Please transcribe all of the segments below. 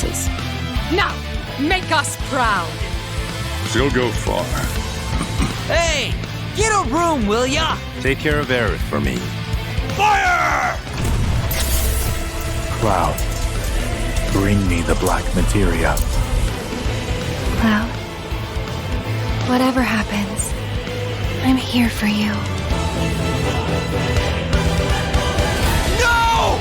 forces. Now, make us proud! She'll go far. Hey! Get a room, will ya? Take care of Aerith for me. Fire! Cloud, bring me the black materia. Cloud, whatever happens, I'm here for you. No!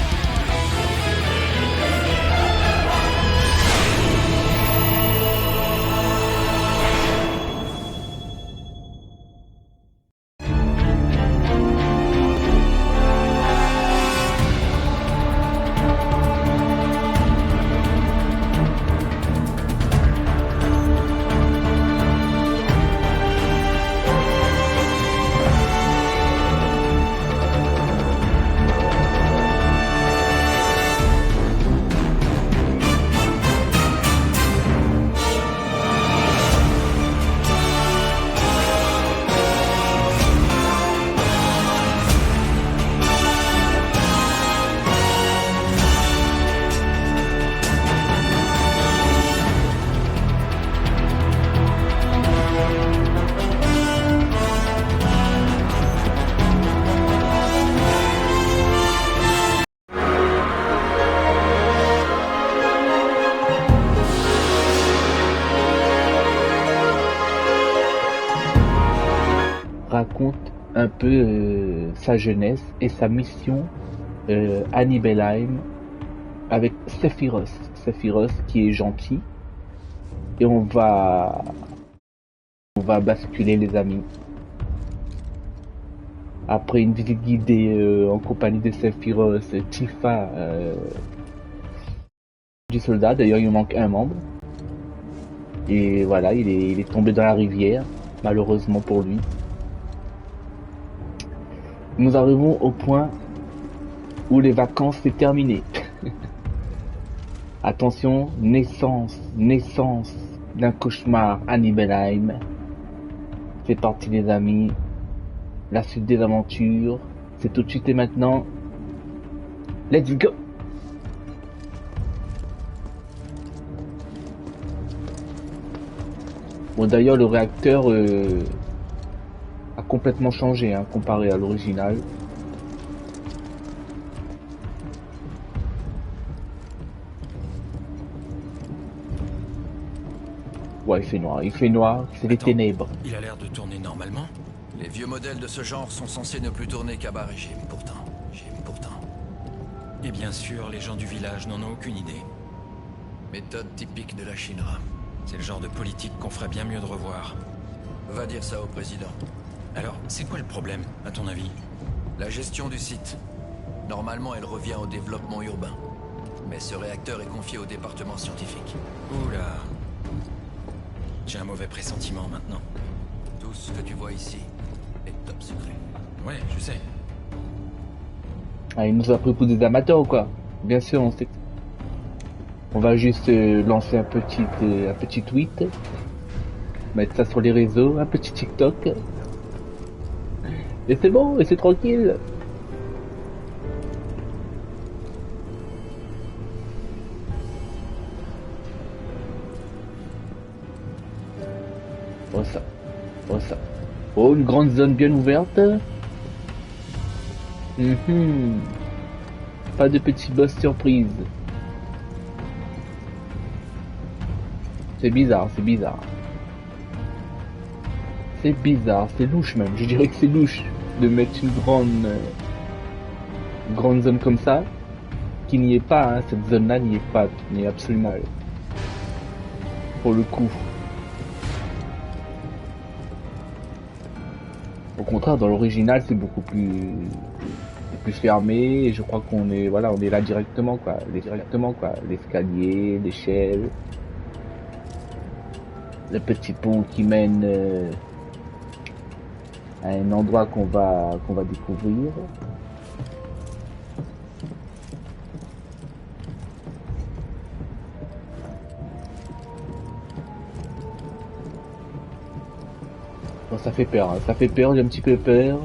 Raconte un peu sa jeunesse et sa mission à Nibelheim avec Sephiroth. Sephiroth qui est gentil. Et on va basculer les amis. Après une visite guidée en compagnie de Sephiroth, Tifa du soldat, d'ailleurs il manque un membre. Et voilà, il est tombé dans la rivière, malheureusement pour lui. Nous arrivons au point où les vacances c'est terminé. Attention, naissance d'un cauchemar à Nibelheim. C'est parti les amis. La suite des aventures, c'est tout de suite et maintenant. Let's go! Bon d'ailleurs le réacteur a complètement changé hein, comparé à l'original. Ouais, il fait noir, c'est les ténèbres. Il a l'air de tourner normalement. Les vieux modèles de ce genre sont censés ne plus tourner qu'à bas régime, pourtant. Et bien sûr, les gens du village n'en ont aucune idée. Méthode typique de la Shinra. C'est le genre de politique qu'on ferait bien mieux de revoir. Va dire ça au président. Alors, c'est quoi le problème, à ton avis? La gestion du site. Normalement, elle revient au développement urbain. Mais ce réacteur est confié au département scientifique. Oula. J'ai un mauvais pressentiment maintenant. Tout ce que tu vois ici est top secret. Ouais, je sais. Ah, il nous a pris pour des amateurs ou quoi? Bien sûr, on sait. On va juste lancer un petit tweet. Mettre ça sur les réseaux, un petit TikTok. Et c'est bon, et c'est tranquille. Oh ça. Oh, une grande zone bien ouverte. Pas de petit boss surprise. C'est bizarre. C'est bizarre, c'est louche même. Je dirais que c'est louche de mettre une grande zone comme ça, qui n'y est pas. Hein. Cette zone-là n'y est pas, n'y est absolument pas. Pour le coup. Au contraire, dans l'original, c'est beaucoup plus fermé. Et je crois qu'on est, voilà, on est là directement quoi. L'escalier, l'échelle, le petit pont qui mène à un endroit qu'on va découvrir. Bon, ça fait peur, j'ai un petit peu peur.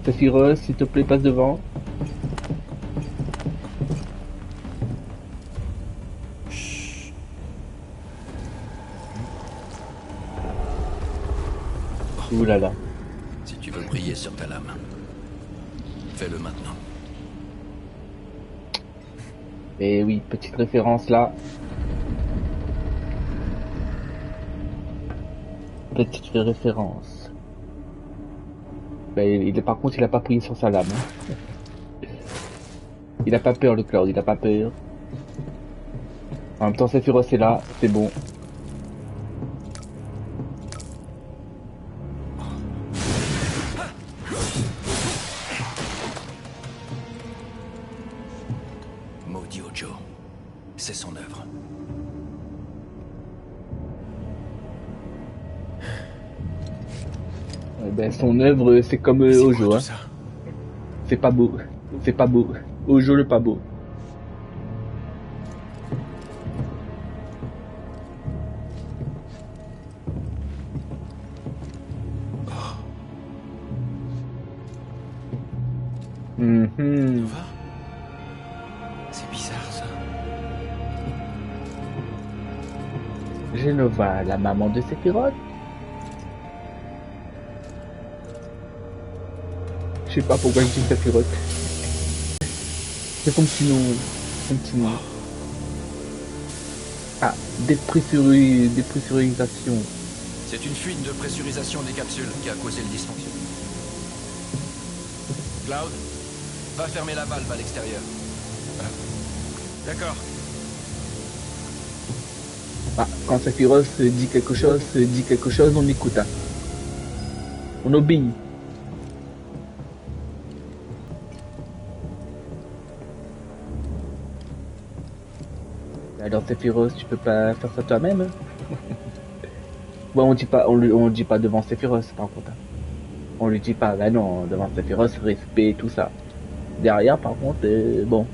Sephiroth, s'il te plaît, passe devant. Ouh là là. Si tu veux briller sur ta lame, fais-le maintenant. Et oui, petite référence là. Petite référence. Par contre, il a pas appuyé sur sa lame. Hein. Il a pas peur, le Cloud, il a pas peur. En même temps, Sephiroth est là, c'est bon. Maudit Ojo, c'est son œuvre. Son œuvre, c'est comme Ojo. Hein. C'est pas beau. C'est pas beau. Ojo le pas beau. C'est bizarre ça. Jenova, la maman de Sephiroth. Je sais pas pourquoi je dis Sephiroth. C'est son petit nom. Son petit nom. Ah, dépressurisation. C'est une fuite de pressurisation des capsules qui a causé le dysfonction. Cloud, va fermer la valve à l'extérieur. D'accord. Ah, quand Sephiroth dit quelque chose, on écoute. Hein. On obéit. Alors Sephiroth, tu peux pas faire ça toi-même. Bon, on dit pas devant Sephiroth par contre. On lui dit pas, bah non, devant Sephiroth, respect, tout ça. Derrière par contre, bon.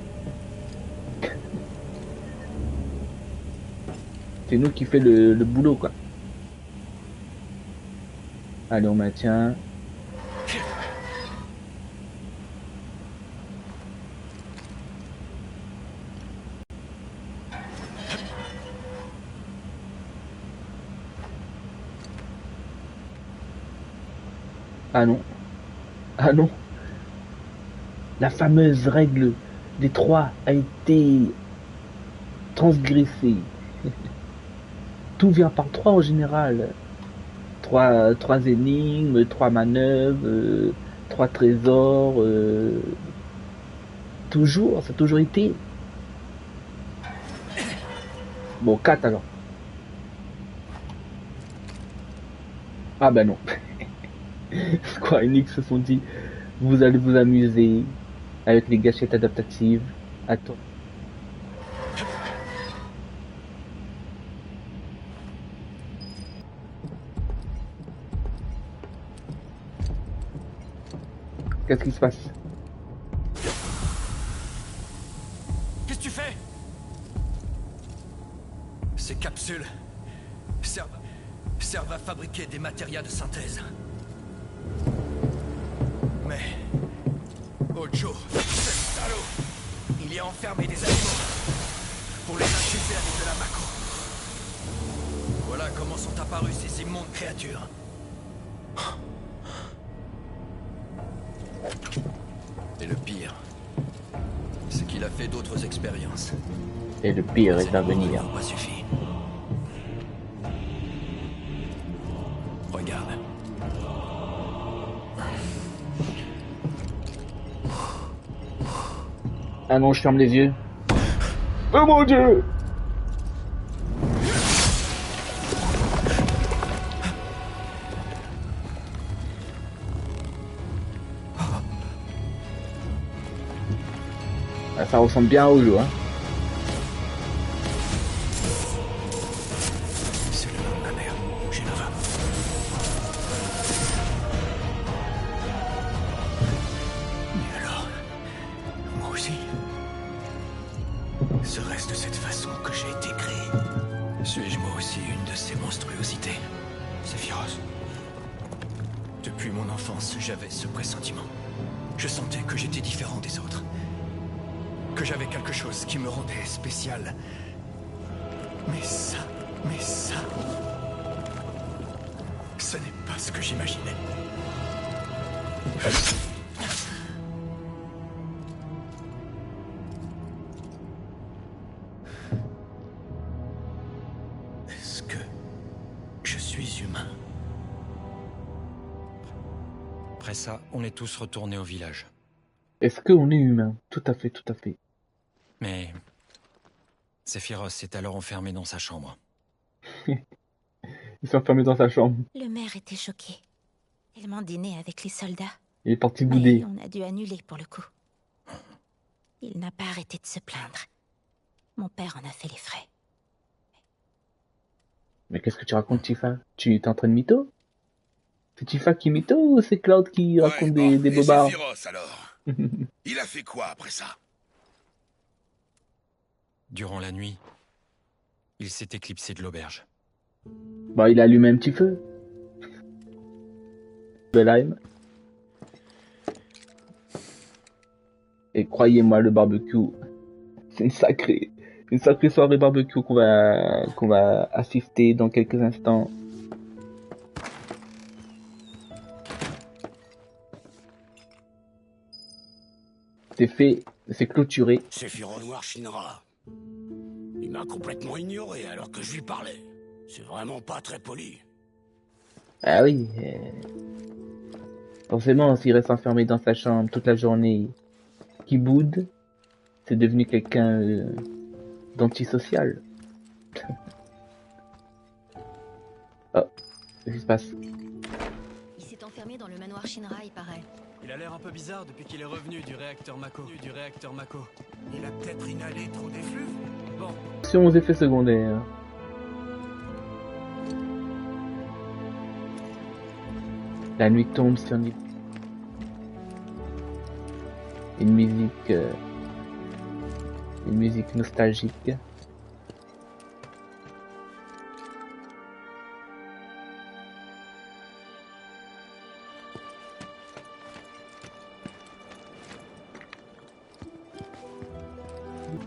C'est nous qui fait le boulot quoi. Allez, on maintient. Ah non. Ah non. La fameuse règle des 3 a été transgressée. Tout vient par 3 en général. 3 énigmes, 3 manœuvres, 3 trésors. Toujours, ça a toujours été. Bon, 4 alors. Ah bah non. Square Enix se sont dit, vous allez vous amuser avec les gâchettes adaptatives. Attends. Qu'est-ce qui se passe? Qu'est-ce que tu fais? Ces capsules servent à fabriquer des matériaux de synthèse. Mais Ojo, ce salaud, il y a enfermé des animaux pour les infuser avec de la macro. Voilà comment sont apparues ces immondes créatures. Et le pire, c'est qu'il a fait d'autres expériences. Et le pire est à venir. Pas suffi. Regarde. Ah non, je ferme les yeux. Oh mon Dieu! Ah, ça ressemble bien au jeu, hein. C'est le nom de ma mère, Jenova. Mais alors, moi aussi. Serait-ce de cette façon que j'ai été créé? Suis-je moi aussi une de ces monstruosités? Sephiroth. Depuis mon enfance, j'avais ce pressentiment. Je sentais que j'étais différent des autres. Que j'avais quelque chose qui me rendait spécial. Mais ça... Ce n'est pas pas ce que j'imaginais. Est-ce que je suis humain? Après ça, on est tous retournés au village. Est-ce qu'on est humain? Tout à fait, tout à fait. Mais Sephiroth s'est alors enfermé dans sa chambre. Il s'est enfermé dans sa chambre. Le maire était choqué. Tellement dîné avec les soldats. Il est parti Mais bouder. on a dû annuler pour le coup. Il n'a pas arrêté de se plaindre. Mon père en a fait les frais. Mais qu'est-ce que tu racontes, Tifa? Tu es en train de mytho? C'est Tifa qui mytho ou c'est Cloud qui raconte des bobards? Et Sephiroth, alors? Il a fait quoi après ça? Durant la nuit, il s'est éclipsé de l'auberge. Bah, il a allumé un petit feu. Belheim. Et croyez-moi, le barbecue, c'est une sacrée soirée barbecue qu'on va assister dans quelques instants. C'est fait, c'est clôturé. Sephiroth Noir Shinra. Il m'a complètement ignoré alors que je lui parlais. C'est vraiment pas très poli. Ah oui. Forcément, s'il reste enfermé dans sa chambre toute la journée, qui boude, c'est devenu quelqu'un d'antisocial. Oh, qu'est-ce qui se passe? Il s'est enfermé dans le manoir Shinra, il paraît. Il a l'air un peu bizarre depuis qu'il est revenu du réacteur Mako. Il a peut-être inhalé trop d'effluves. Bon. Attention aux effets secondaires. La nuit tombe sur une musique nostalgique.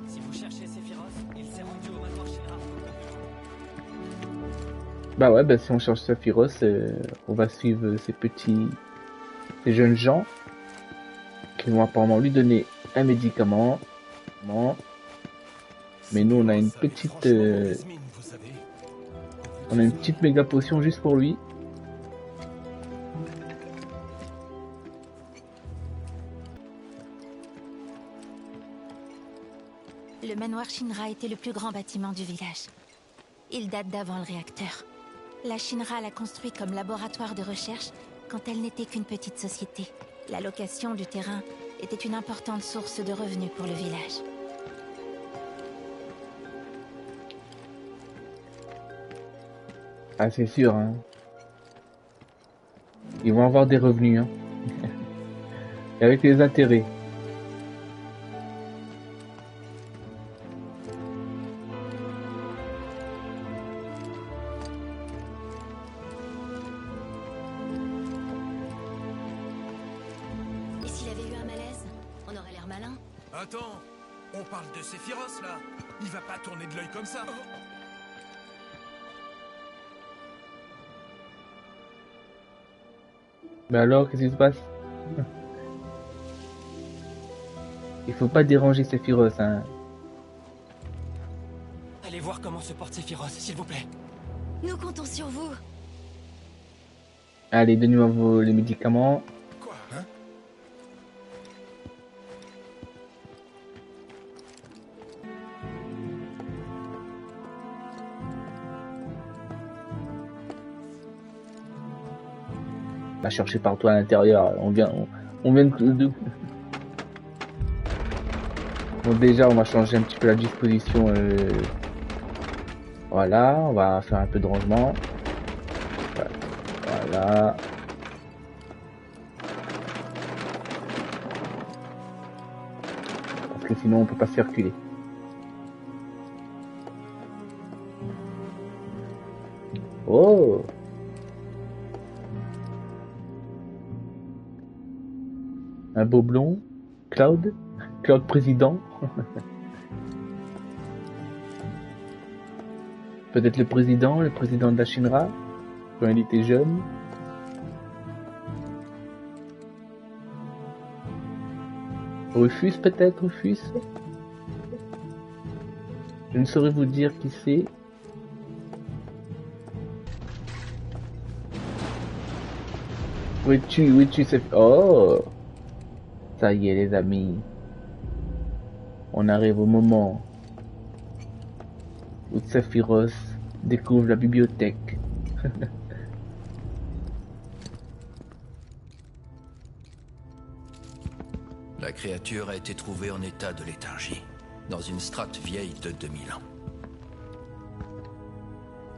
Si vous cherchez Sephiroth, il s'est rendu au manoir Shinra. Bah ouais, bah si on cherche Sephiroth, on va suivre ces jeunes gens qui vont apparemment lui donner un médicament. Non. Mais nous on a une petite méga potion juste pour lui. Le manoir Shinra était le plus grand bâtiment du village. Il date d'avant le réacteur. La Shinra l'a construit comme laboratoire de recherche quand elle n'était qu'une petite société. La location du terrain était une importante source de revenus pour le village. Ah c'est sûr, hein. Ils vont avoir des revenus, hein. Et avec les intérêts. Et s'il avait eu un malaise, on aurait l'air malin. Attends, on parle de Sephiroth là. Il va pas tourner de l'œil comme ça. Mais alors, qu'est-ce qui se passe? Il faut pas déranger Sephiroth, hein. Allez voir comment se porte Sephiroth, s'il vous plaît. Nous comptons sur vous. Allez, donnez-moi les médicaments. Quoi, hein? On va chercher partout à l'intérieur. On vient de... Bon, déjà, on va changer un petit peu la disposition. Voilà, on va faire un peu de rangement. Voilà. Parce que sinon, on peut pas circuler. Oh! Un beau blond, Cloud président. Peut-être le président de la Shinra, quand il était jeune. Rufus peut-être, Rufus. Je ne saurais vous dire qui c'est. Où es-tu, c'est... Oh! Ça y est, les amis. On arrive au moment où Sephiroth découvre la bibliothèque. La créature a été trouvée en état de léthargie, dans une strate vieille de 2000 ans.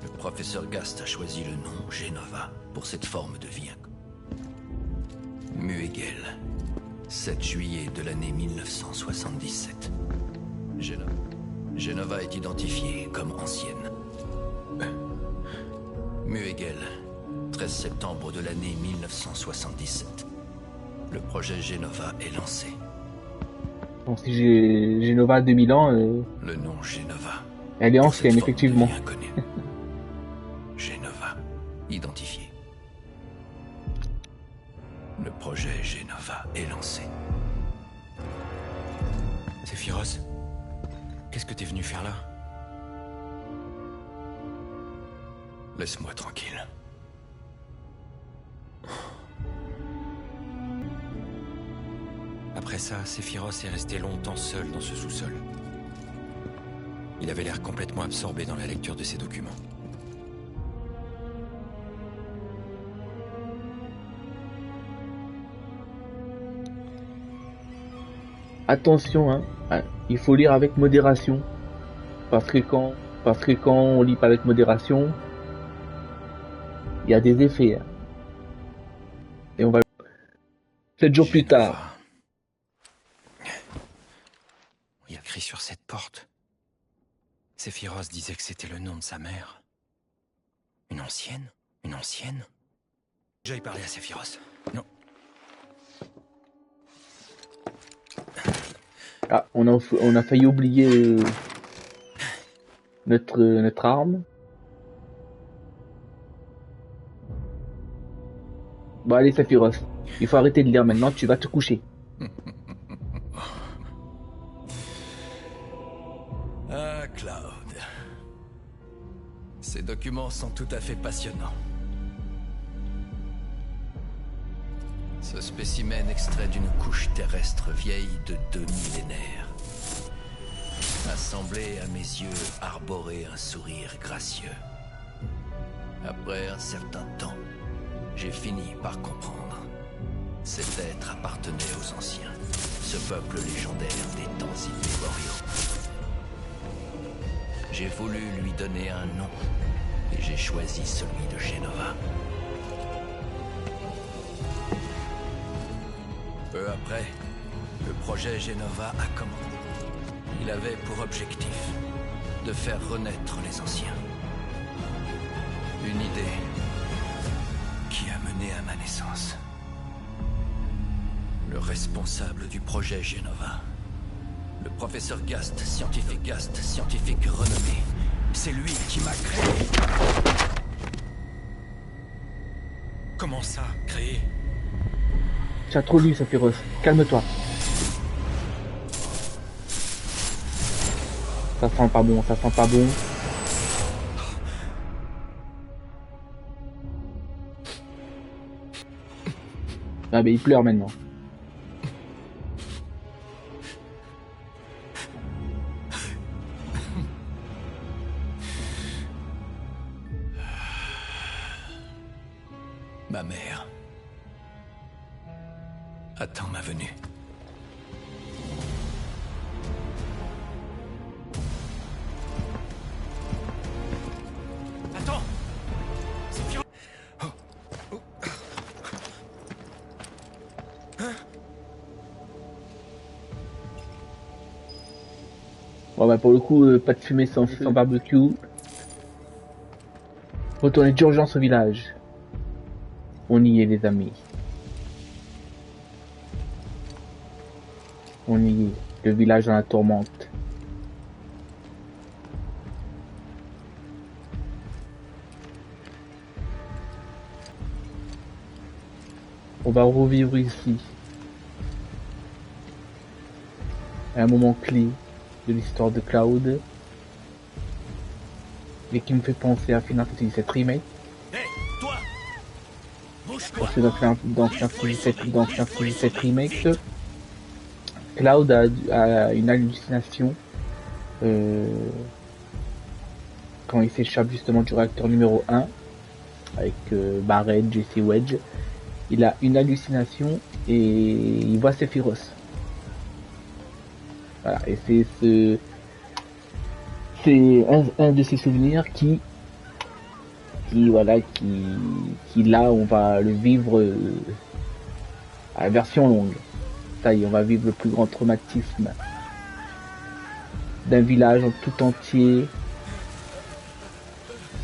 Le professeur Gast a choisi le nom Genova pour cette forme de vie. Muegel, 7 juillet de l'année 1977. Genova est identifiée comme ancienne. Muegel, 13 septembre de l'année 1977. Le projet Genova est lancé. Bon, si j'ai Genova 2000 ans... Le nom Genova. Elle est ancienne, effectivement. Genova, identifié. Le projet Genova est lancé. Sephiroth, qu'est-ce que t'es venu faire là? Laisse-moi tranquille. Après ça, Sephiroth est resté longtemps seul dans ce sous-sol. Il avait l'air complètement absorbé dans la lecture de ses documents. Attention, hein, il faut lire avec modération. Parce que quand on lit pas avec modération, il y a des effets. Hein. Et on va... 7 jours plus tard. Il y a écrit sur cette porte. Sephiroth disait que c'était le nom de sa mère. Une ancienne? Une ancienne? J'aille parler à Sephiroth. Non. Ah, on a failli oublier notre arme. Bon allez Sephiroth, il faut arrêter de lire maintenant, tu vas te coucher. Ah, Cloud. Ces documents sont tout à fait passionnants. Ce spécimen extrait d'une couche terrestre vieille de 2 millénaires. A semblé à mes yeux arborer un sourire gracieux. Après un certain temps, j'ai fini par comprendre. Cet être appartenait aux anciens, ce peuple légendaire des temps immémoriaux. J'ai voulu lui donner un nom, et j'ai choisi celui de Genova. Peu après, le projet Genova a commencé. Il avait pour objectif de faire renaître les anciens. Une idée qui a mené à ma naissance. Le responsable du projet Genova, le professeur Gast, scientifique renommé, c'est lui qui m'a créé. Comment ça, créé? Tu as trop lu, Sephiroth. Calme-toi. Ça sent pas bon, ça sent pas bon. Ah mais il pleure maintenant. Ma mère attend ma venue. Attends! Sephiroth! Bon bah pour le coup, pas de fumée sans barbecue. Retournez d'urgence au village. On y est les amis. On y est, le village dans la tourmente. On va revivre ici un moment clé de l'histoire de Cloud et qui me fait penser à Final Fantasy VII Remake. Toi, Parce que dans Final Fantasy VII Remake, Cloud a une hallucination quand il s'échappe justement du réacteur numéro 1 avec Barret, Jesse Wedge. Il a une hallucination et il voit Sephiroth. Voilà, et c'est un de ces souvenirs qui là on va le vivre à la version longue. Ça y est, on va vivre le plus grand traumatisme d'un village en tout entier.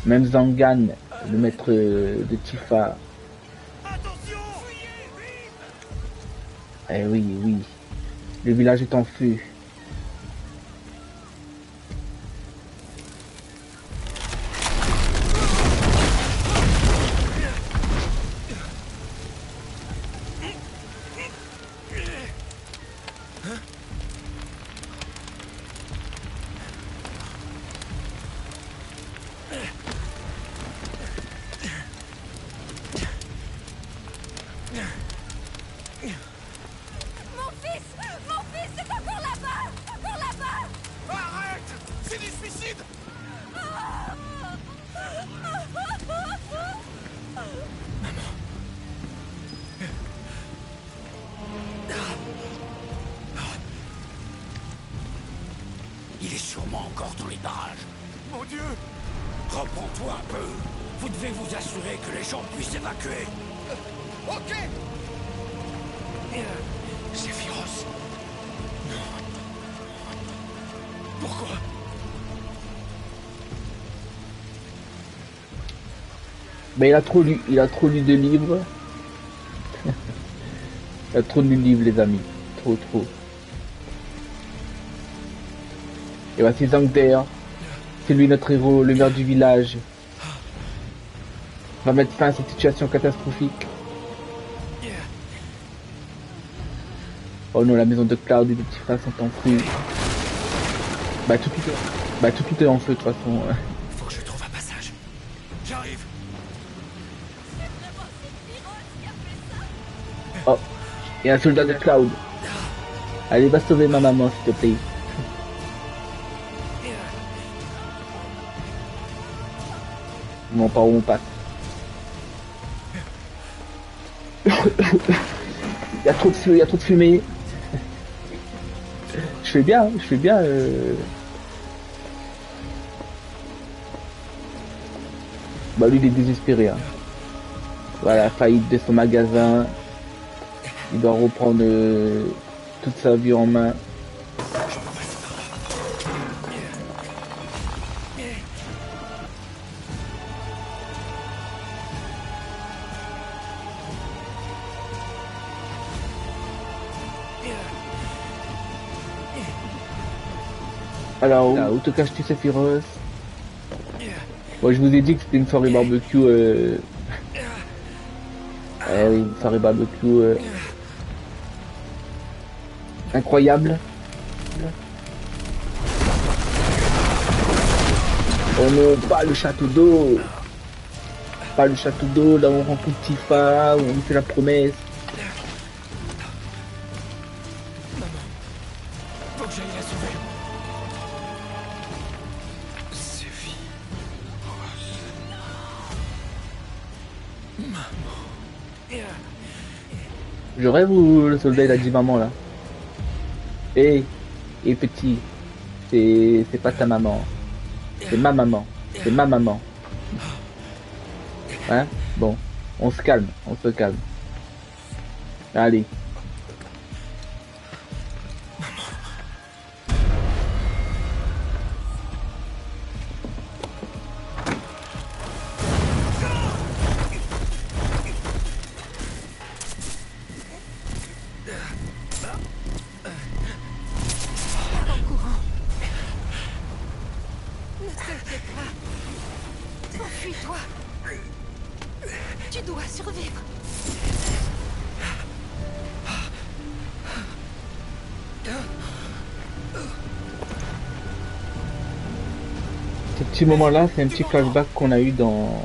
Même Zangan, le maître de Tifa. Eh oui, oui. Le village est en feu. il est sûrement encore dans les barrages. Mon Dieu! Reprends-toi un peu. Vous devez vous assurer que les gens puissent évacuer. Ok! Sephiroth. Non. Pourquoi? Mais il a trop lu de livres. Il a trop lu de livres, les amis. Trop. Et voici Zangder. C'est lui notre héros, le maire du village. Va mettre fin à cette situation catastrophique. Oh non, la maison de Cloud et de Tifa sont en feu. Tout est en feu de toute façon. Faut que je trouve un passage. J'arrive. Oh, et un soldat de Cloud. Allez, va sauver ma maman, s'il te plaît. Non, par où on passe. Il y a trop de feu, il y a trop de fumée. Je fais bien. Bah lui il est désespéré. Hein. Voilà, faillite de son magasin. Il doit reprendre toute sa vie en main. Alors, où te caches-tu, Sephiroth? Moi, je vous ai dit que c'était une soirée barbecue. Eh oui, une soirée barbecue incroyable. Oh non, pas le château d'eau. Pas le château d'eau, là où on rencontre Tifa, où on fait la promesse. Faut que j'aille la sauver. Je rêve où le soldat il a dit maman là. Et petit, c'est pas ta maman. C'est ma maman. C'est ma maman. Hein? Bon, on se calme. Allez. Enfuis-toi. Tu dois survivre. Ce petit moment-là, c'est un petit flashback qu'on a eu dans...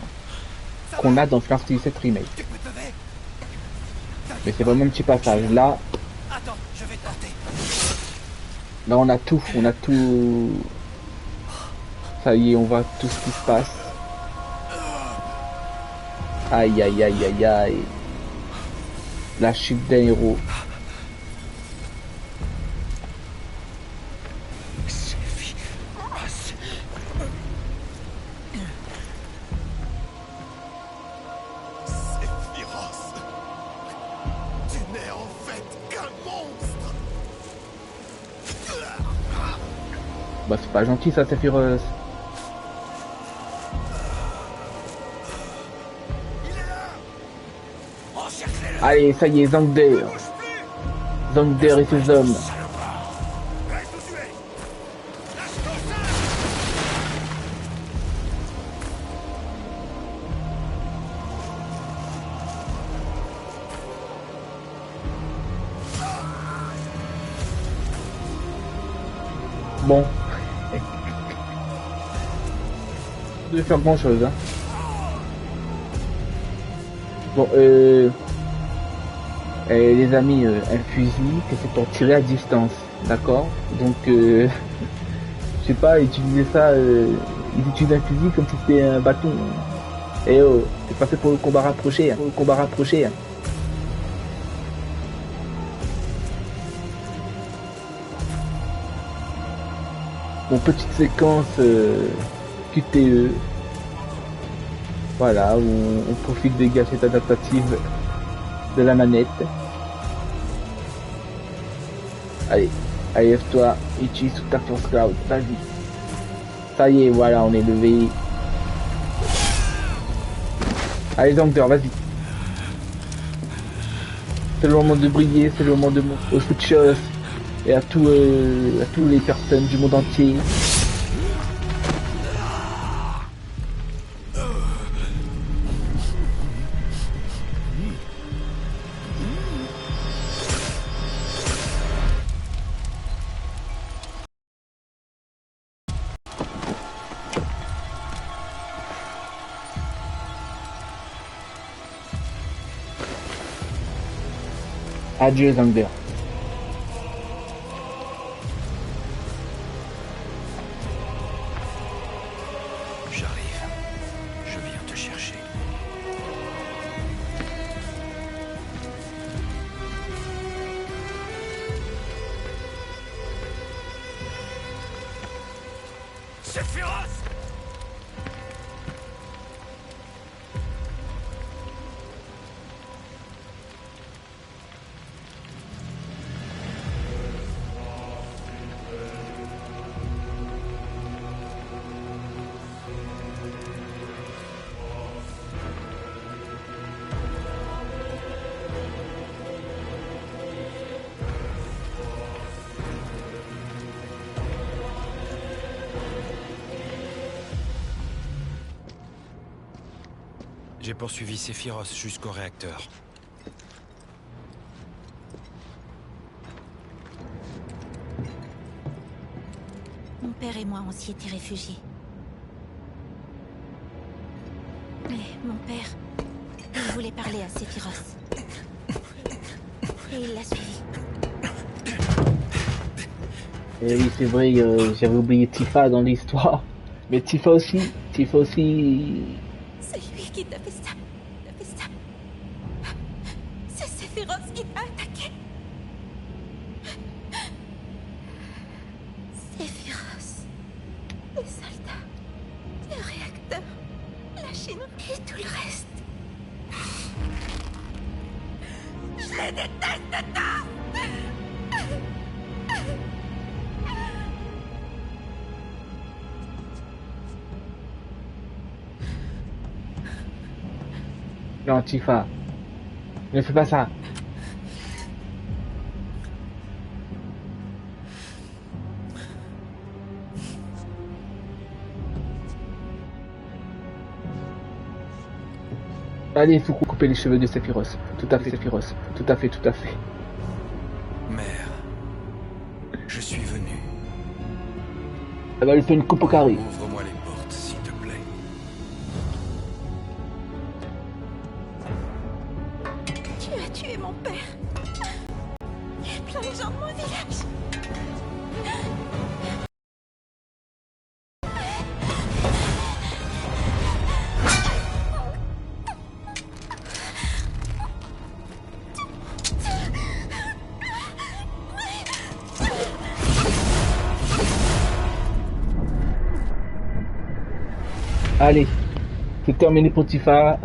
qu'on a dans Final Fantasy VII Remake. Mais c'est vraiment un petit passage. Là, là on a tout, Ça y est, on voit tout ce qui se passe. Aïe aïe aïe aïe aïe. La chute d'un héros. Bah c'est pas gentil ça, Sephiroth. Allez, ça y est, Xander. Xander et ses hommes. Bon. Je vais faire grand chose, hein. Bon, les amis, un fusil, c'est pour tirer à distance, d'accord? Donc, je sais pas, utiliser ça, ils utilisent un fusil comme si c'était un bâton. Et oh, c'est pas fait pour le combat rapproché, hein, pour le combat rapproché. Hein. Bon, petite séquence QTE. Voilà, où on profite des gâchettes adaptatives de la manette. Allez, allez, lève-toi, utilise toute ta force cloud, vas-y. Ça y est, voilà, on est levé. Allez, Xander, vas-y. C'est le moment de briller, c'est le moment de montrer aux Switchers et à tous les personnes du monde entier. Adieu, Xander. J'arrive. Je viens te chercher. C'est féroce! J'ai poursuivi Sephiroth jusqu'au réacteur. Mon père et moi, on s'y était réfugiés. Mais mon père, il voulait parler à Sephiroth. Et il l'a suivi. Et oui, c'est vrai, j'avais oublié Tifa dans l'histoire. Mais Tifa aussi. C'est lui qui t'a fait ça. C'est Sephiroth qui t'a attaqué. Sephiroth. Les soldats. Le réacteur. La Chine et tout le reste. Je les déteste tous. Non, Tifa. Ne fais pas ça. Allez, il faut couper les cheveux de Sephiroth. Tout à fait, Sephiroth. Tout à fait. Mère, je suis venu. Elle va lui faire une coupe au carré. Ouvre-moi les portes. père. Il y a plein de gens de mon village. Allez, c'est terminé pour Tifa.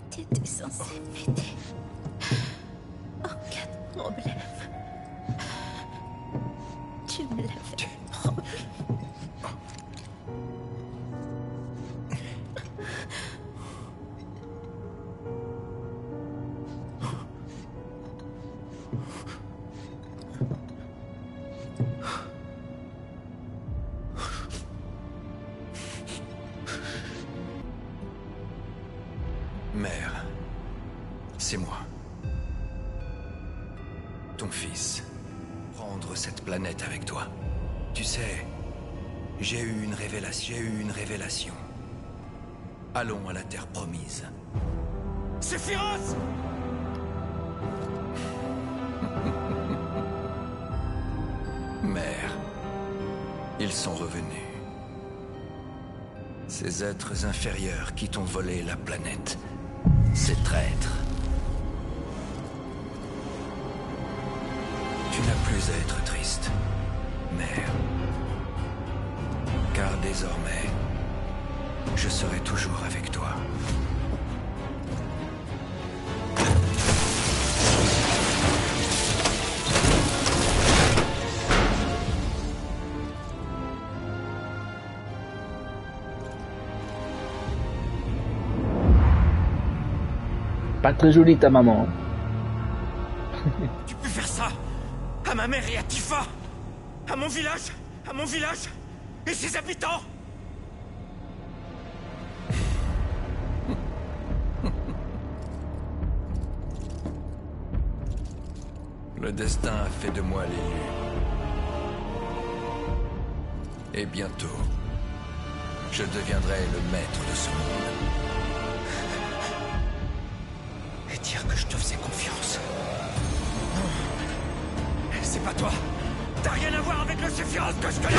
T'étais censé m'aider en cas de problème. Tu me l'avais promis. Mère, c'est moi. Ton fils. Prendre cette planète avec toi. Tu sais, j'ai eu une révélation. Allons à la Terre promise. Sephiroth! Mère, ils sont revenus. Ces êtres inférieurs qui t'ont volé la planète. Ces traîtres. Tu n'as plus à être triste, mère. Car désormais, je serai toujours avec toi. Pas très jolie ta maman. Tu peux faire ça à ma mère et à Tifa, à mon village et ses habitants. Le destin a fait de moi l'élu. Et bientôt, je deviendrai le maître de ce monde. Et dire que je te faisais confiance. Non. C'est pas toi. T'as rien à voir avec le Sephiroth que je connais.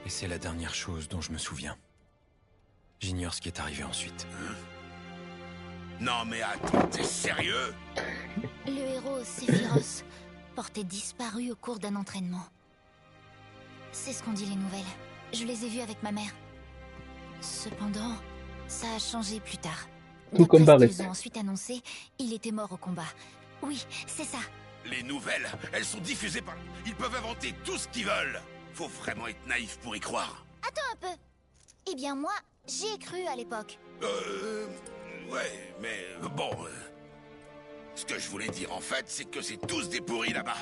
Et c'est la dernière chose dont je me souviens. J'ignore ce qui est arrivé ensuite. Non mais attends, t'es sérieux? Le héros Sephiroth portait disparu au cours d'un entraînement. C'est ce qu'ont dit les nouvelles. Je les ai vues avec ma mère. Cependant, ça a changé plus tard. Tout comme D'après ce Barrett. qu'ils ont ensuite annoncé, il était mort au combat. Oui, c'est ça. Les nouvelles, elles sont diffusées par... Ils peuvent inventer tout ce qu'ils veulent. Faut vraiment être naïf pour y croire. Attends un peu. Eh bien moi, j'y ai cru à l'époque. Ouais, mais bon... ce que je voulais dire en fait, c'est que c'est tous des pourris là-bas.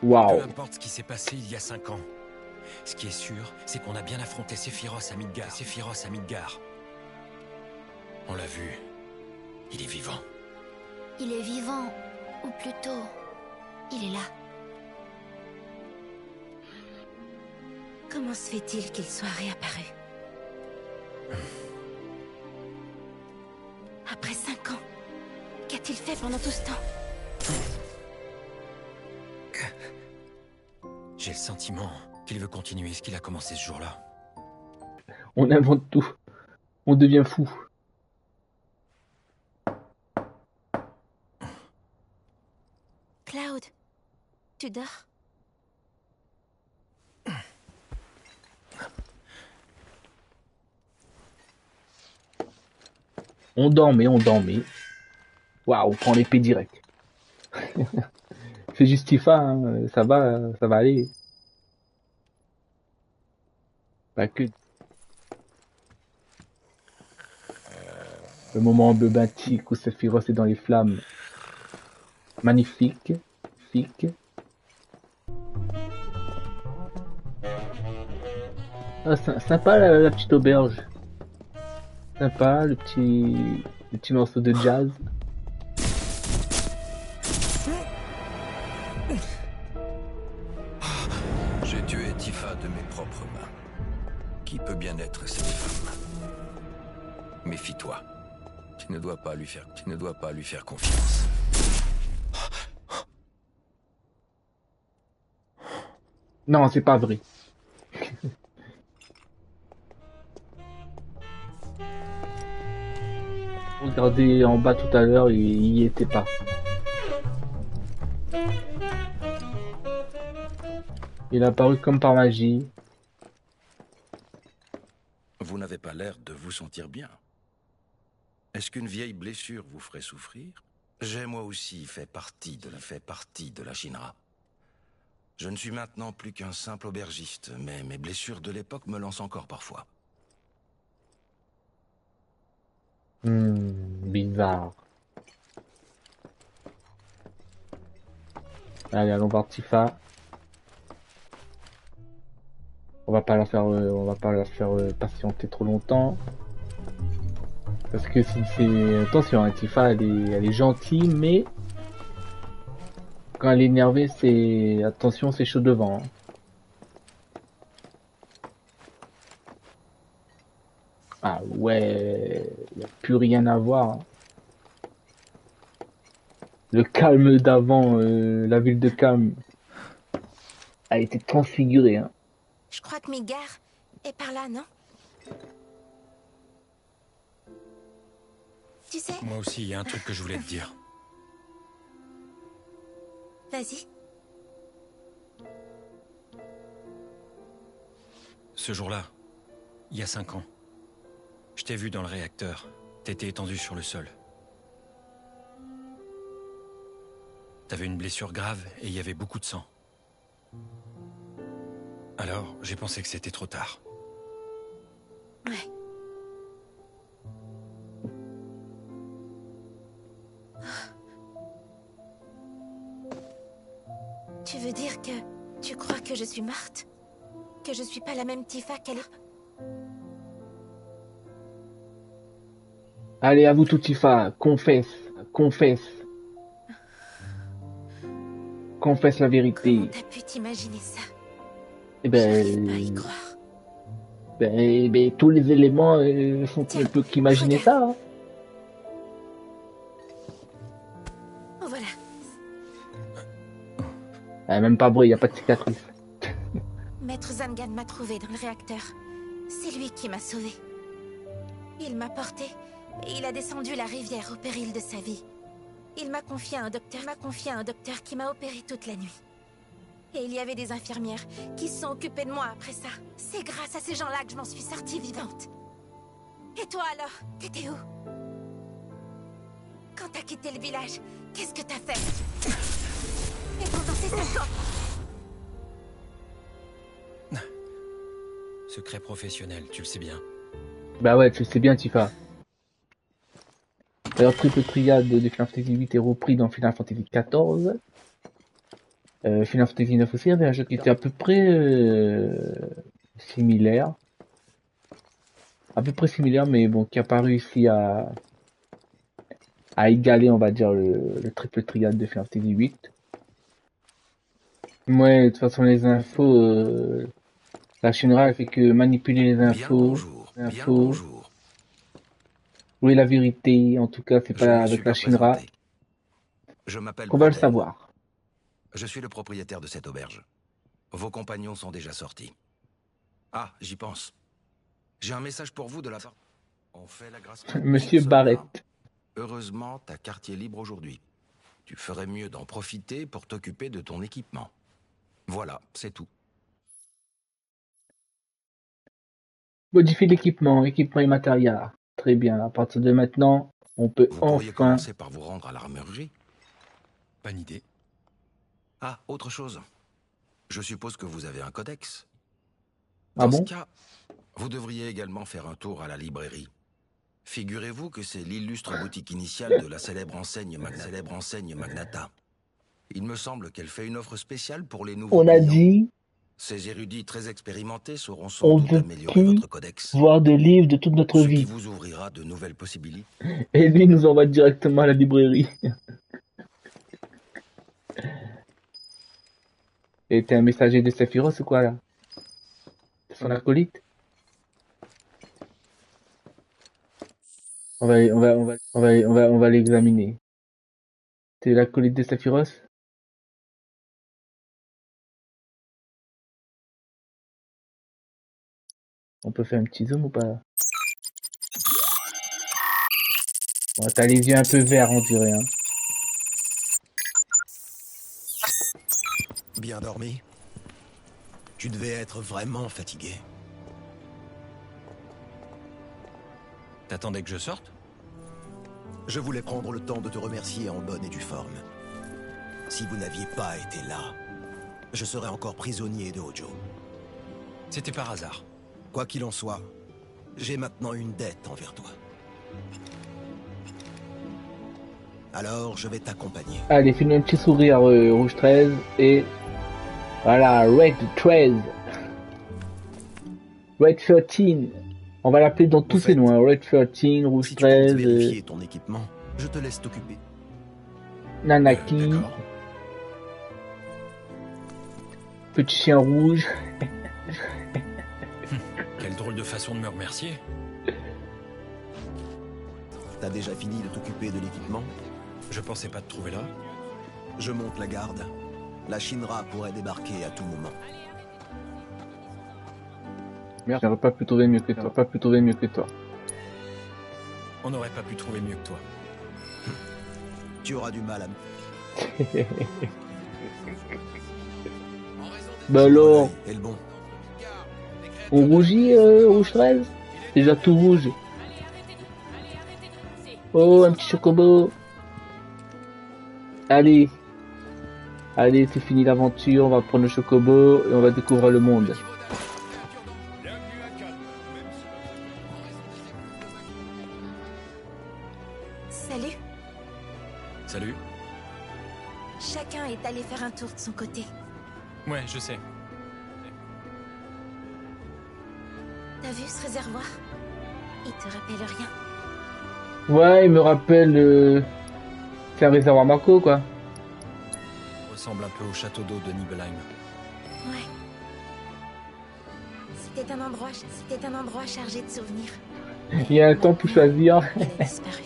Waouh. Peu importe ce qui s'est passé il y a 5 ans. Ce qui est sûr, c'est qu'on a bien affronté Sephiroth à Midgar. On l'a vu. Il est vivant. Il est vivant, ou plutôt, il est là. Comment se fait-il qu'il soit réapparu? Après 5 ans, qu'a-t-il fait pendant tout ce temps? J'ai le sentiment qu'il veut continuer ce qu'il a commencé ce jour-là. On invente tout. On devient fou. Tu dors? On dormait, on dormait. Waouh, on prend l'épée direct. C'est juste Tifa, hein, ça va aller. Pas que. Le moment emblématique où Sephiroth est dans les flammes. Magnifique. Magnifique. Ah, sympa la petite auberge. Sympa le petit morceau de jazz. J'ai tué Tifa de mes propres mains. Qui peut bien être cette femme? Méfie-toi. Tu ne dois pas lui faire confiance. Non, c'est pas vrai. Regardez en bas tout à l'heure, il y était pas. Il a apparu comme par magie. Vous n'avez pas l'air de vous sentir bien. Est-ce qu'une vieille blessure vous ferait souffrir? J'ai moi aussi fait partie de la Shinra. Je ne suis maintenant plus qu'un simple aubergiste, mais mes blessures de l'époque me lancent encore parfois. Bizarre. Allez, allons voir Tifa. On va pas la faire patienter trop longtemps. Parce que si c'est... Attention, hein, Tifa, elle est gentille, mais... Quand elle est énervée, c'est... Attention, c'est chaud devant. Hein. Ah ouais... Il n'y a plus rien à voir. Hein. Le calme d'avant, la ville de Calme, a été transfigurée. Hein. Je crois que Midgar est par là, non? Tu sais? Moi aussi, il y a un truc que je voulais te dire. Vas-y. Ce jour-là, il y a 5 ans, je t'ai vu dans le réacteur. T'étais étendu sur le sol. T'avais une blessure grave et il y avait beaucoup de sang. Alors, j'ai pensé que c'était trop tard. Ouais. Tu veux dire que tu crois que je suis morte? Que je suis pas la même Tifa qu'elle est? Allez, à vous tout, Tifa. Confesse. Confesse. Confesse la vérité. Comment t'as pu t'imaginer ça? Eh ben... J'arrive pas à y croire. Ben, tous les éléments sont un peu qu'imaginer ça. Hein. Oh, voilà. Même pas bruit, y a pas de cicatrice. Maître Zangan m'a trouvé dans le réacteur. C'est lui qui m'a sauvée. Il m'a portée et il a descendu la rivière au péril de sa vie. Il m'a confié à un docteur qui m'a opéré toute la nuit. Et il y avait des infirmières qui se sont occupées de moi après ça. C'est grâce à ces gens-là que je m'en suis sortie vivante. Et toi alors, t'étais où? Quand t'as quitté le village, qu'est-ce que t'as fait? Et pendant ces 5 ans... Secret professionnel, tu le sais bien. Bah ouais, tu le sais bien, Tifa. D'ailleurs, triple triade de Final Fantasy VIII est repris dans Final Fantasy XIV. Final Fantasy IX aussi avait un jeu qui était à peu près similaire. À peu près similaire, mais bon, qui a pas réussi à égaler, on va dire, le triple triade de Final Fantasy VIII. Ouais, de toute façon, les infos... la Shinra, elle fait que manipuler les infos. Bien bonjour. Oui, la vérité, en tout cas, c'est pas avec la Shinra Je m'appelle qu'on va le Brodel. savoir. Je suis le propriétaire de cette auberge. Vos compagnons sont déjà sortis. Ah, j'y pense. J'ai un message pour vous de la part... On fait la grâce... Monsieur Barrett. Heureusement, ta carte est libre aujourd'hui. Tu ferais mieux d'en profiter pour t'occuper de ton équipement. Voilà, c'est tout. Modifier l'équipement, équipement et matériel. Très bien, à partir de maintenant, on peut Vous pourriez enfin... commencer par vous rendre à l'armurerie. Bonne idée. Ah, autre chose. Je suppose que vous avez un codex. Ah Dans bon? ce cas, vous devriez également faire un tour à la librairie. Figurez-vous que c'est l'illustre boutique initiale de la célèbre enseigne Magnata. Il me semble qu'elle fait une offre spéciale pour les nouveaux On a clients. dit, Ces érudits très expérimentés sauront sans on doute veut améliorer plus votre codex. voir des livres de toute notre Ce qui vie. vous ouvrira de nouvelles possibilités. Et lui nous envoie directement à la librairie. Et t'es un messager de Sephiroth ou quoi là? C'est son acolyte? On va l'examiner. C'est l'acolyte de Sephiroth? On peut faire un petit zoom ou pas? Bon, t'as les yeux un peu verts on dirait hein. Bien dormi? Tu devais être vraiment fatigué. T'attendais que je sorte? Je voulais prendre le temps de te remercier en bonne et due forme. Si vous n'aviez pas été là, je serais encore prisonnier de Hojo. C'était par hasard. Quoi qu'il en soit, j'ai maintenant une dette envers toi. Alors, je vais t'accompagner. Allez, fais-nous un petit sourire, Rouge 13, et... Voilà, Red 13. Red 13. On va l'appeler dans tous ses noms, hein. Red 13, Rouge Si tu comptes 13, vérifier ton équipement, je te laisse t'occuper. Nanaki, D'accord. Petit Chien Rouge. Quelle drôle de façon de me remercier. T'as déjà fini de t'occuper de l'équipement? Je pensais pas te trouver là. Je monte la garde. La Shinra pourrait débarquer à tout moment. Merde, j'aurais pas pu trouver mieux que toi. On n'aurait pas pu trouver mieux que toi. Tu auras du mal à me... Bah alors, Et le bon. on rougit, Rouge 13? Déjà tout rouge. Oh, un petit chocobo. Allez. Allez, c'est fini l'aventure, on va prendre le chocobo et on va découvrir le monde. Salut. Salut. Chacun est allé faire un tour de son côté. Ouais, je sais. T'as vu ce réservoir? Il te rappelle rien. Ouais, il me rappelle... C'est un réservoir Marco, quoi. Ressemble un peu au château d'eau de Nibelheim. Ouais. C'était un endroit chargé de souvenirs. Il y a un temps pour choisir. Il a disparu.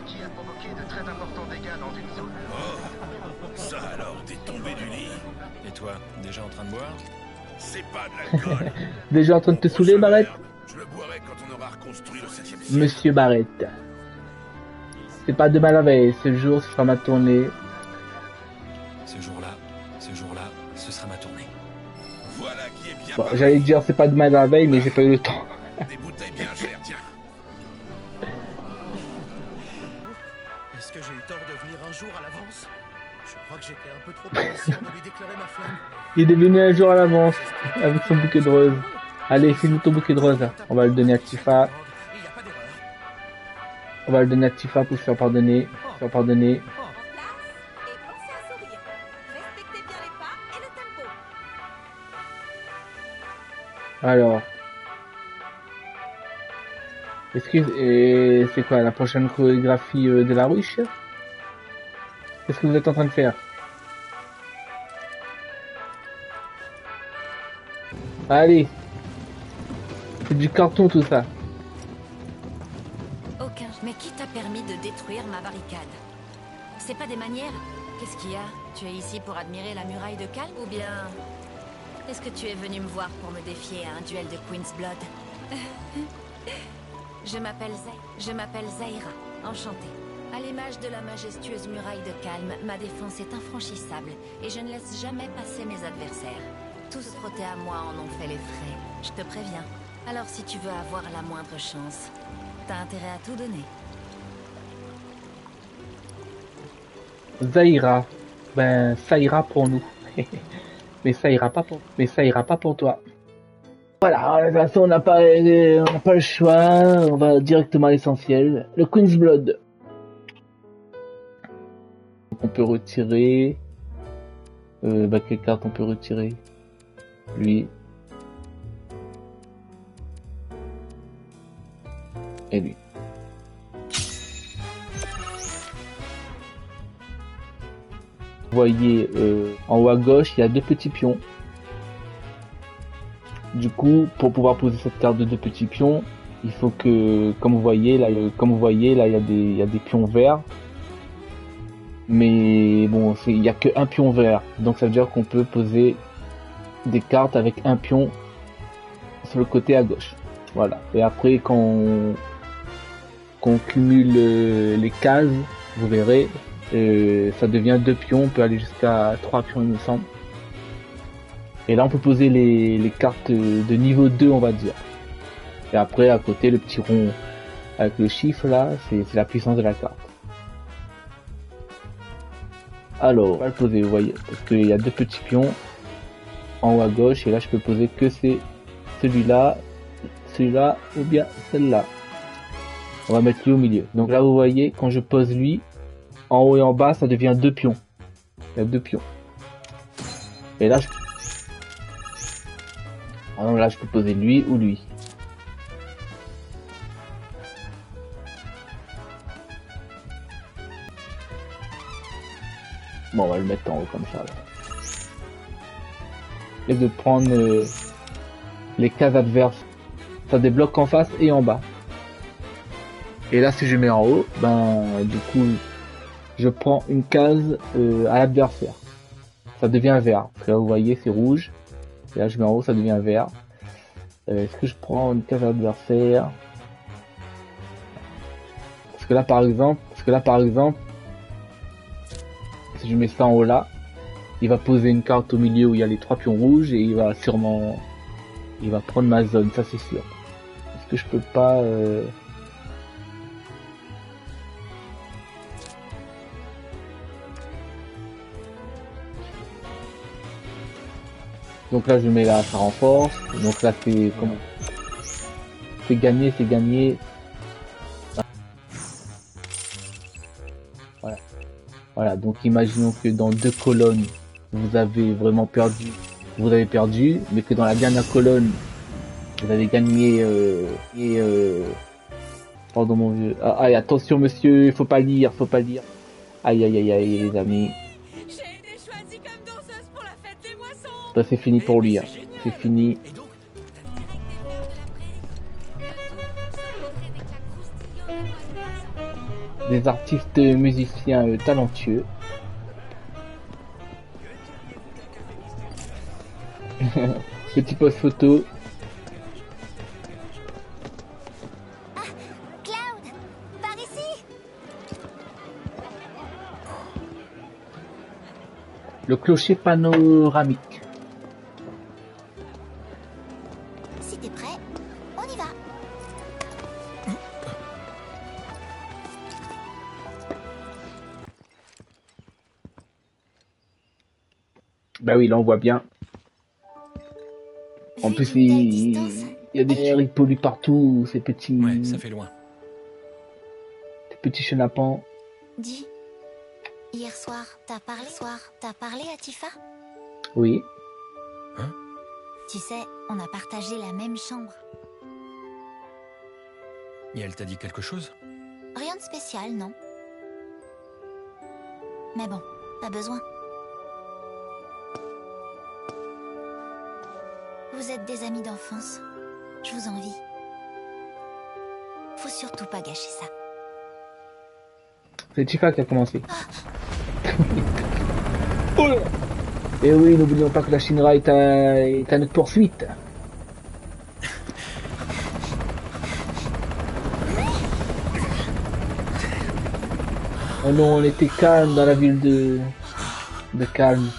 Qui a provoqué de très importants dégâts dans une zone. Oh, ça alors, t'es tombé du lit. Et toi, déjà en train de boire? C'est pas de l'alcool. Déjà en train de te saouler, Barrett? Je le boirai quand on aura reconstruit le 7e siècle. Monsieur Barrett. C'est pas demain la veille, ce jour ce sera ma tournée. Ce jour-là, ce sera ma tournée. Voilà qui est bien. Bon, j'allais dire c'est pas demain la veille, mais j'ai pas eu le temps. Des bouteilles bien chères, tiens. Est-ce que j'ai eu tort de venir un jour à l'avance? Je crois que j'étais un peu trop impatient de lui déclarer ma flamme. Il est venu un jour à l'avance, avec son bouquet de roses. Allez, fais-nous ton bouquet de roses, là. On va le donner à Tifa. On va le donner à Tifa pour se faire pardonner. En place et pensez à sourire. Respectez bien les pas et le tempo. Alors. Est-ce que c'est quoi la prochaine chorégraphie de la ruche? Qu'est-ce que vous êtes en train de faire? Allez. C'est du carton tout ça. Aucun. Mais qui t'a permis de détruire ma barricade? C'est pas des manières? Qu'est-ce qu'il y a? Tu es ici pour admirer la muraille de calme? Ou bien... est-ce que tu es venu me voir pour me défier à un duel de Queen's Blood? Je m'appelle Zaira. Enchantée. À l'image de la majestueuse muraille de calme, ma défense est infranchissable et je ne laisse jamais passer mes adversaires. Tous frottés à moi en ont fait les frais, je te préviens. Alors si tu veux avoir la moindre chance, t'as intérêt à tout donner. Zaira, ben ça ira pour nous. Mais ça ira pas pour toi. Voilà, de toute façon on n'a pas le choix, on va directement à l'essentiel. Le Queen's Blood. On peut retirer. Quelle carte on peut retirer? Lui. Et lui. Vous voyez en haut à gauche, il y a deux petits pions. Du coup, pour pouvoir poser cette carte de deux petits pions, il faut que, comme vous voyez là, il y a des pions verts. Mais bon, il n'y a qu'un pion vert, donc ça veut dire qu'on peut poser des cartes avec un pion sur le côté à gauche. Voilà. Et après, quand on cumule les cases, vous verrez, ça devient 2 pions, on peut aller jusqu'à 3 pions il me semble. Et là on peut poser les cartes de niveau 2 on va dire. Et après à côté le petit rond avec le chiffre là, c'est la puissance de la carte. Alors, on va le poser, vous voyez, parce qu'il y a 2 petits pions en haut à gauche et là je peux poser que celui-là ou bien celle-là. On va mettre lui au milieu. Donc là vous voyez, quand je pose lui, en haut et en bas ça devient 2 pions. Il y a 2 pions. Et là je peux poser lui ou lui. Bon, on va le mettre en haut comme ça. Là. Et de prendre les cases adverses. Ça débloque en face et en bas. Et là, si je mets en haut, du coup, je prends une case à l'adversaire. Ça devient vert. Parce que là, vous voyez, c'est rouge. Et là, je mets en haut, ça devient vert. Est-ce que je prends une case à l'adversaire? Parce que là, par exemple, si je mets ça en haut là, il va poser une carte au milieu où il y a les 3 pions rouges et il va prendre ma zone, ça c'est sûr. Est-ce que je peux pas Donc là je mets là, ça renforce. Donc là c'est comment? C'est gagné. Voilà, donc imaginons que dans 2 colonnes, vous avez perdu, mais que dans la dernière colonne, vous avez gagné, pardon mon vieux. Aïe, attention monsieur, faut pas lire. Aïe, les amis. J'ai été choisie comme danseuse pour la fête des moissons. Ça c'est fini pour lui, hein. C'est fini. Des artistes musiciens talentueux. Petit post photo. Ah, Cloud, par ici. Le clocher panoramique. Si t'es prêt, on y va. Bah oui, là on voit bien. En plus, il y a des airs, il pollue partout, ces petits... Ouais, ça fait loin. Ces petits chenapans. Dis, hier soir, t'as parlé à Tifa? Oui. Hein? Tu sais, on a partagé la même chambre. Et elle t'a dit quelque chose? Rien de spécial, non. Mais bon, pas besoin. Vous êtes des amis d'enfance. Je vous envie. Faut surtout pas gâcher ça. C'est Tifa qui a commencé. Oh là. Et oui, n'oublions pas que la Shinra est à notre poursuite. Oh non, on était calme dans la ville de Calme.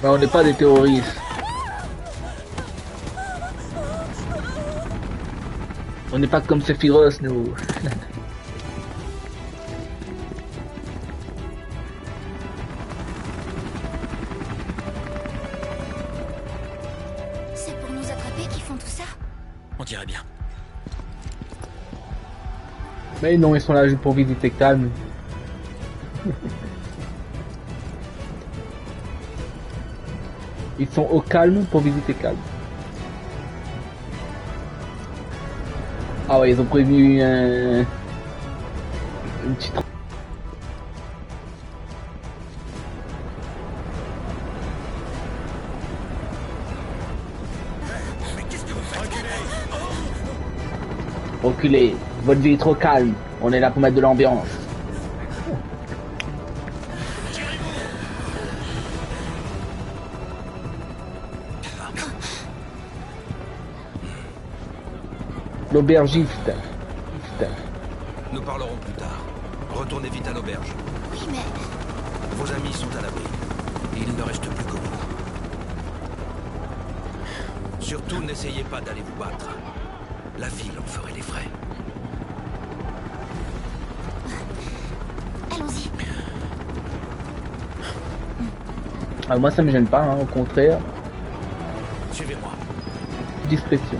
Mais on n'est pas des terroristes. On n'est pas comme Sephiroth, nous. C'est pour nous attraper qu'ils font tout ça? On dirait bien. Mais non, ils sont là juste pour visiter Calme. Ils sont au calme pour visiter Calme. Ah ouais, ils ont prévu une petite... Reculez, votre vie est trop calme. On est là pour mettre de l'ambiance. L'aubergiste. Nous parlerons plus tard. Retournez vite à l'auberge. Oui, mais... Vos amis sont à l'abri. Il ne reste plus que vous. Surtout, n'essayez pas d'aller vous battre. La ville en ferait les frais. Allons-y. Ah, moi ça me gêne pas, hein, au contraire. Suivez-moi. Discrétion.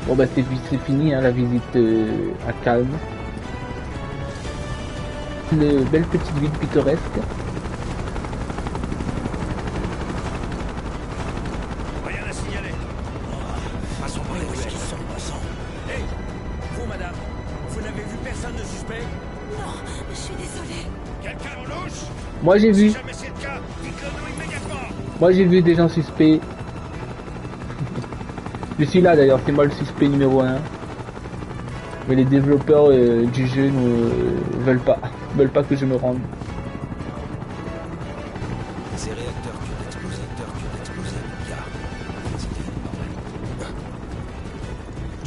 Bon bah c'est fini hein, la visite à Calme. Une belle petite ville pittoresque. Rien à signaler. Passons par les ruelles. Hé, vous madame, vous n'avez vu personne de suspect? Non, je suis désolée. Quelqu'un en louche? Moi j'ai vu. Si jamais c'est le cas, dites-le nous immédiatement. Moi j'ai vu des gens suspects. Je suis là d'ailleurs, c'est moi le suspect numéro 1. Mais les développeurs du jeu ne veulent pas que je me rende. Ces réacteurs qui ont explosé, car c'était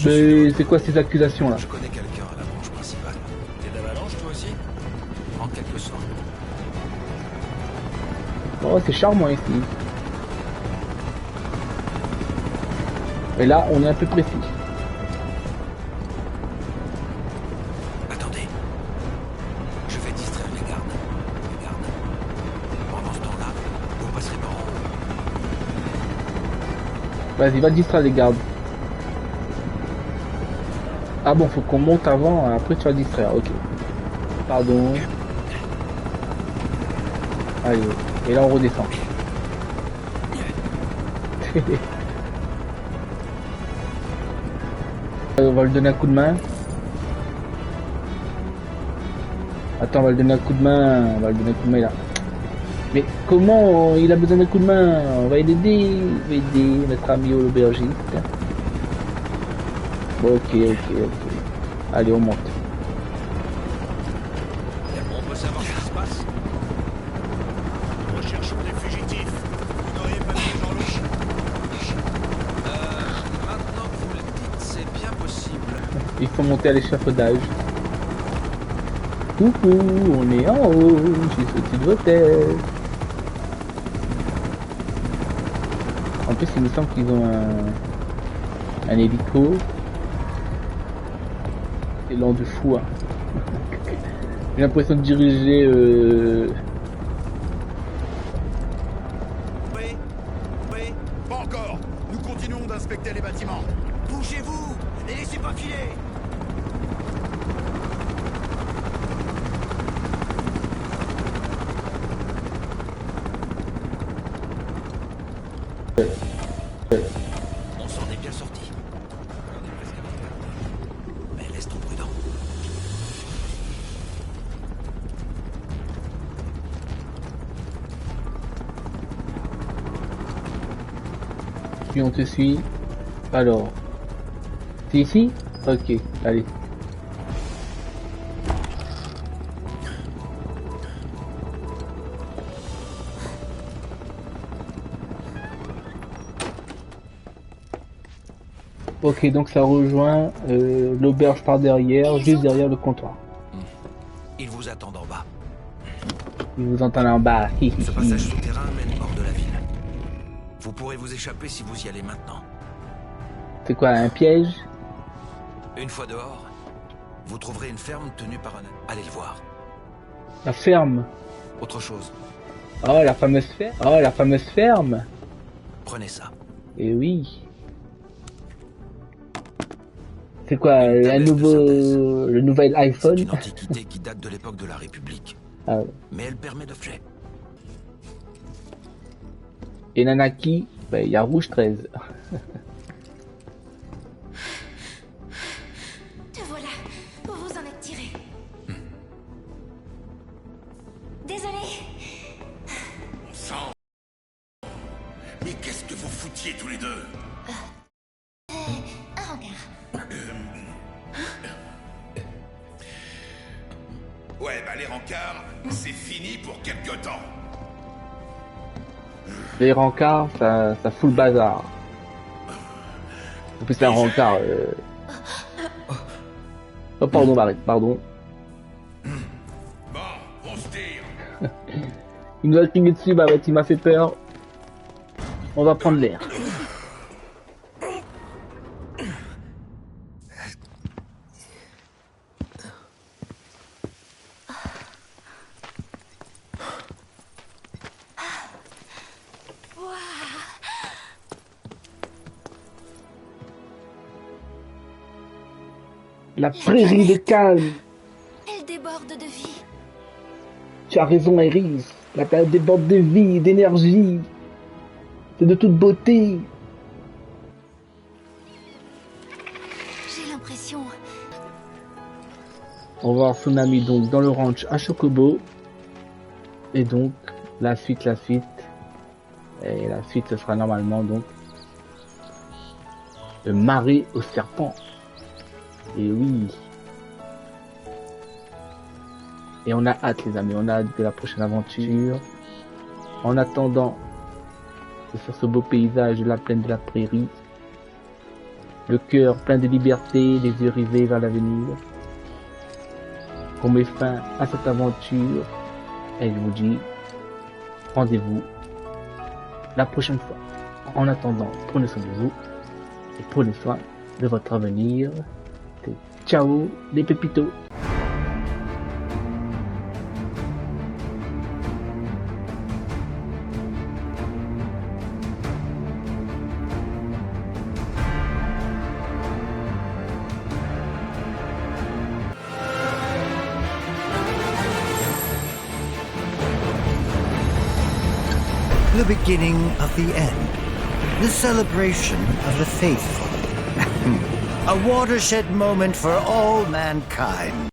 bordel. Mais c'est quoi ces accusations là? Je connais quelqu'un à la branche principale. T'es d'Avalanche toi aussi? En quelque sorte. Oh c'est charmant ici. Et là on est un peu précis. Attendez. Je vais distraire les gardes. Pendant ce temps-là, vous passerez par en haut. Vas-y, va distraire les gardes. Ah bon, faut qu'on monte avant, après tu vas distraire, ok. Pardon. Allez, et là on redescend. On va lui donner un coup de main. Attends, on va lui donner un coup de main. Là. Mais comment il a besoin d'un coup de main? On va l'aider. On va aider notre ami l'aubergiste. Bon, ok. Allez, on monte. On peut savoir ce qui se passe? Recherchons des fugitifs. Vous n'auriez pas mis dans louche? Maintenant que vous le dites, c'est bien possible. Il faut monter à l'échafaudage. Coucou, on est en haut. J'ai sauté de vos têtes. En plus, il me semble qu'ils ont un hélico. C'est lent de fou. Hein. J'ai l'impression de diriger. Oui. Pas encore. Nous continuons d'inspecter les bâtiments. Bougez-vous. Ne laissez pas filer. On s'en est bien sorti. Mais restons prudents. on te suit. Alors, c'est ici? Ok, allez. Ok, donc ça rejoint l'auberge par derrière, juste derrière le comptoir. Ils vous attendent en bas. Ils vous entendent en bas. Ce passage souterrain mène hors de la ville. Vous pourrez vous échapper si vous y allez maintenant. C'est quoi, un piège? Une fois dehors, vous trouverez une ferme tenue par un... Allez le voir. La ferme? Autre chose. Oh, la fameuse ferme. Oh, la fameuse ferme. Prenez ça. Eh oui. C'est quoi, le nouvel iPhone? C'est une antiquité qui date de l'époque de la République. Ah ouais. Mais elle permet d'objet. Et Nanaki, bah, il y a Rouge 13. Te voilà. Vous vous en êtes tiré. Désolé. Sang. Mais qu'est-ce que vous foutiez tous les deux? Un hangar. Ouais, bah les rencarts, c'est fini pour quelque temps. Les rencarts, ça fout le bazar. En plus, c'est un rencard. Oh, pardon, Marie, pardon. Bon, on se tire. Il nous a crié dessus, bah ouais, il m'a fait peur. On va prendre l'air. La prairie de calme. Elle déborde de vie. Tu as raison, Iris. La planète déborde de vie, d'énergie. C'est de toute beauté. J'ai l'impression... On va voir Tsunami donc dans le ranch à Chocobo. Et donc, la suite. Et la suite, ce sera normalement donc le marais au serpent. Et oui. Et on a hâte, les amis, on a hâte de la prochaine aventure. En attendant, c'est sur ce beau paysage de la plaine de la prairie, le cœur plein de liberté, les yeux rivés vers l'avenir, qu'on met fin à cette aventure. Et je vous dis, rendez-vous la prochaine fois. En attendant, prenez soin de vous et prenez soin de votre avenir. Ciao les pépitos. The beginning of the end. The celebration of the faithful. A watershed moment for all mankind.